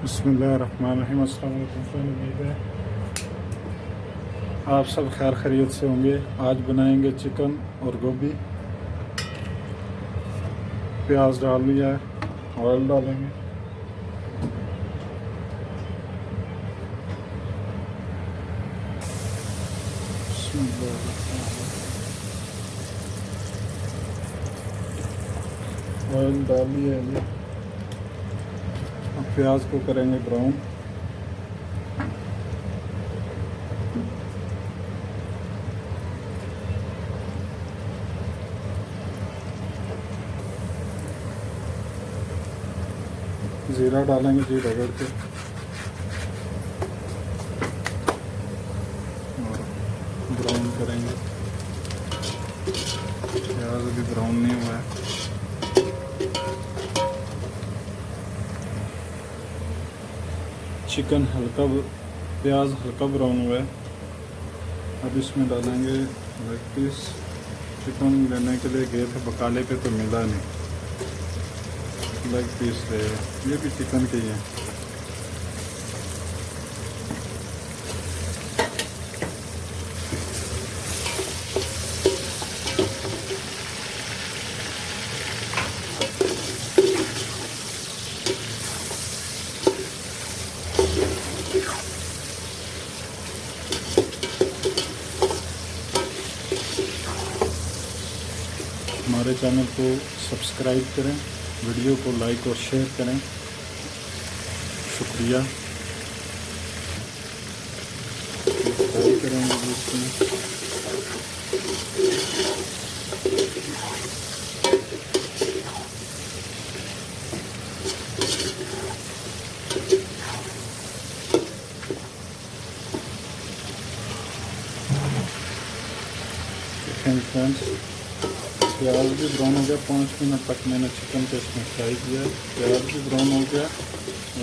बिस्मिल्लाहिर्रहमानिर्रहीम। अस्सलाम वालेकुम। उम्मीद है आप सब खैर खैरियत से होंगे। आज बनाएंगे चिकन और गोभी। प्याज डाल लिया है, ऑयल डालेंगे। ऑयल डाल लिया है। अब प्याज को करेंगे ब्राउन। जीरा डालेंगे जी रगड़ के, और ब्राउन करेंगे। प्याज अभी ब्राउन नहीं हुआ है। चिकन हल्का, प्याज हल्का ब्राउन हुआ है। अब इसमें डालेंगे लेग पीस। चिकन लेने के लिए गए थे बकाले पे तो मिला नहीं, लेग पीस ले। ये भी चिकन के ही है। हमारे चैनल को सब्सक्राइब करें, वीडियो को लाइक और शेयर करें। शुक्रिया। फ्राई करेंगे इसमें। फ्रेंड्स, प्याज भी ब्राउन हो गया। 5 मिनट तक मैंने चिकन को इसमें फ्राई किया। प्याज भी ब्राउन हो गया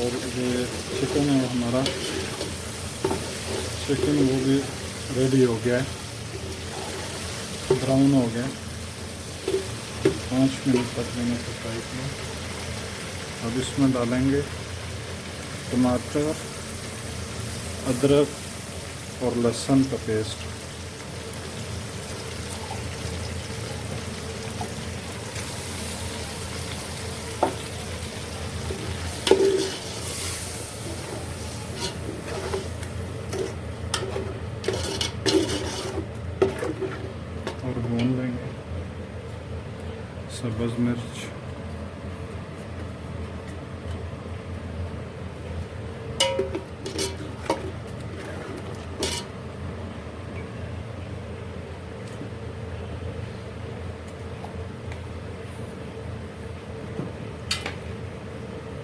और ये चिकन है हमारा, चिकन वो भी रेडी हो गया है, ब्राउन हो गया। 5 मिनट तक मैंने इसे फ्राई किया। अब इसमें डालेंगे टमाटर, अदरक और लहसुन का पेस्ट। और भून लेंगे। सब्ज़ मिर्च,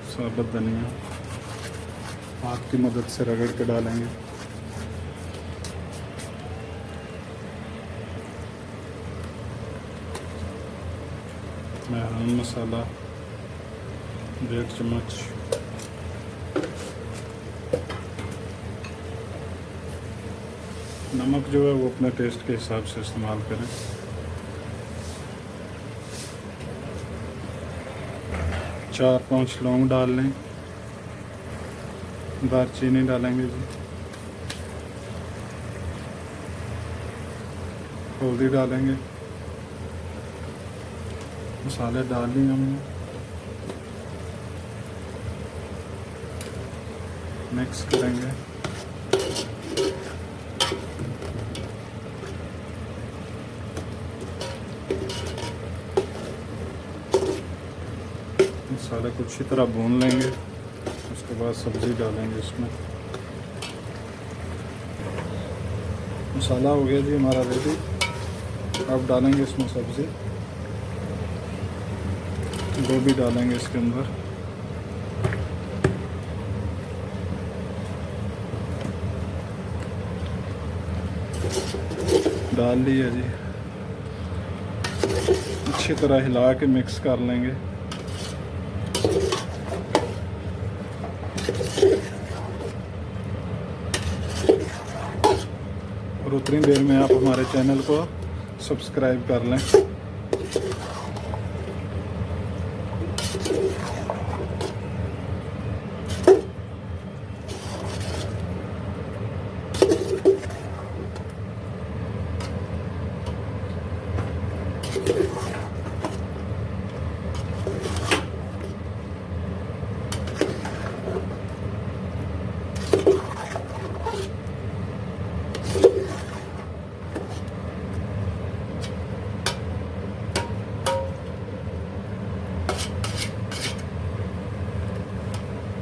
साबुत धनिया हाथ की मदद से रगड़ के डालेंगे। मेहरून मसाला 1.5 चम्मच, नमक जो है वो अपने टेस्ट के हिसाब से इस्तेमाल करें। चार 5 लौंग डाल लें। दालचीनी डालेंगे जी। हल्दी डालेंगे। मसाले डाल लिए हमने। मिक्स करेंगे। मसाले को अच्छी तरह भून लेंगे। उसके बाद सब्ज़ी डालेंगे इसमें। मसाला हो गया जी हमारा रेडी। अब डालेंगे इसमें सब्ज़ी। गोभी डालेंगे इसके अंदर। डाल लिया जी। अच्छी तरह हिला के मिक्स कर लेंगे। और उतनी देर में आप हमारे चैनल को सब्सक्राइब कर लें।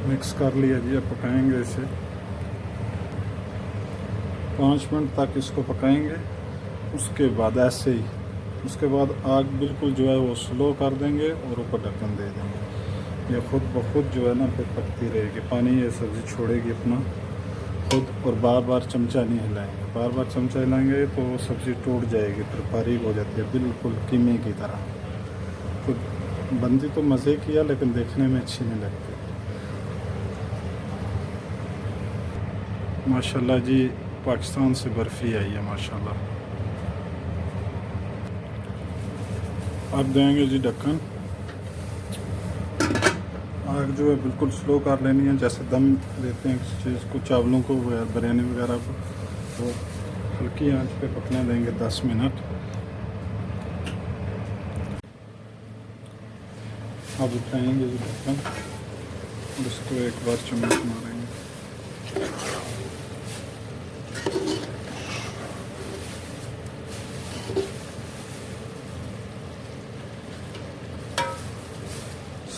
मिक्स कर लिया जी। अब पकाएंगे इसे 5 मिनट तक इसको पकाएंगे। उसके बाद ऐसे ही, उसके बाद आग बिल्कुल जो है वो स्लो कर देंगे और ऊपर ढक्कन दे देंगे। ये खुद ब खुद जो है ना फिर पकती रहेगी, पानी ये सब्ज़ी छोड़ेगी अपना खुद। और बार बार चमचा नहीं हिलाएंगे, बार बार चमचा हिलाएंगे तो सब्ज़ी टूट जाएगी, फिर बारीक हो जाती है बिल्कुल कीमे की तरह। तो बनती तो मज़े की है लेकिन देखने में अच्छी नहीं लगती। माशाल्लाह जी, पाकिस्तान से बर्फ़ी आई है माशाल्लाह। अब देंगे जी ढक्कन। आग जो है बिल्कुल स्लो कर लेनी है, जैसे दम देते हैं किसी चीज़ को, चावलों को या बिरयानी वगैरह को, तो हल्की आंच पे पकने देंगे 10 मिनट। अब उठाएंगे जी ढक्कन और इसको एक बार चम्मच मारेंगे।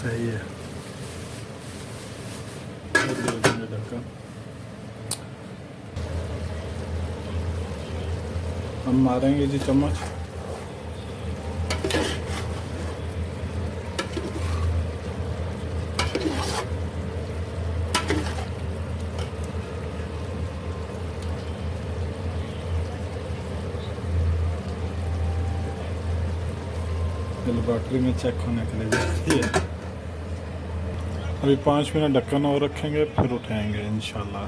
सही है, ढक्कन। हम मारेंगे जी चम्मच। लेबोरेटरी में चेक होने के लिए जाती है। अभी 5 मिनट ढक्कन और रखेंगे, फिर उठाएंगे इंशाल्लाह।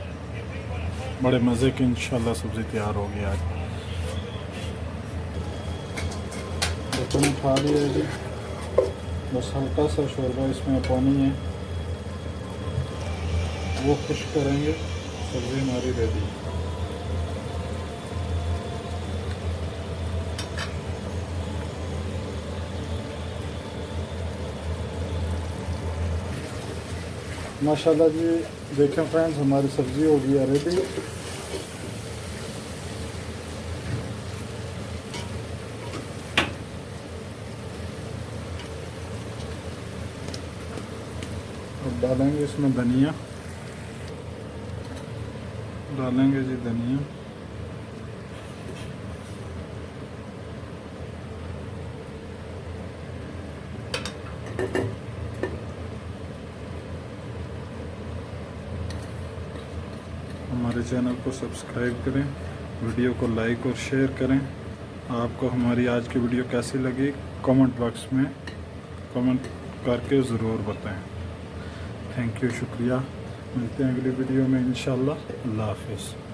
बड़े मज़े की इंशाल्लाह सब्ज़ी तैयार होगी आज। ढक्कन उठा लिया जी, बस हल्का सा शोरबा इसमें पानी है वो खुश्क करेंगे, सब्ज़ी हमारी रेडी। माशाल्लाह जी, देखें फ्रेंड्स, हमारी सब्ज़ी हो गई है रेडी। अब डालेंगे इसमें धनिया, डालेंगे जी धनिया। हमारे चैनल को सब्सक्राइब करें, वीडियो को लाइक और शेयर करें। आपको हमारी आज की वीडियो कैसी लगी कमेंट बॉक्स में कमेंट करके ज़रूर बताएं। थैंक यू, शुक्रिया। मिलते हैं अगली वीडियो में इंशाल्लाह। अल्लाह हाफ़िज़।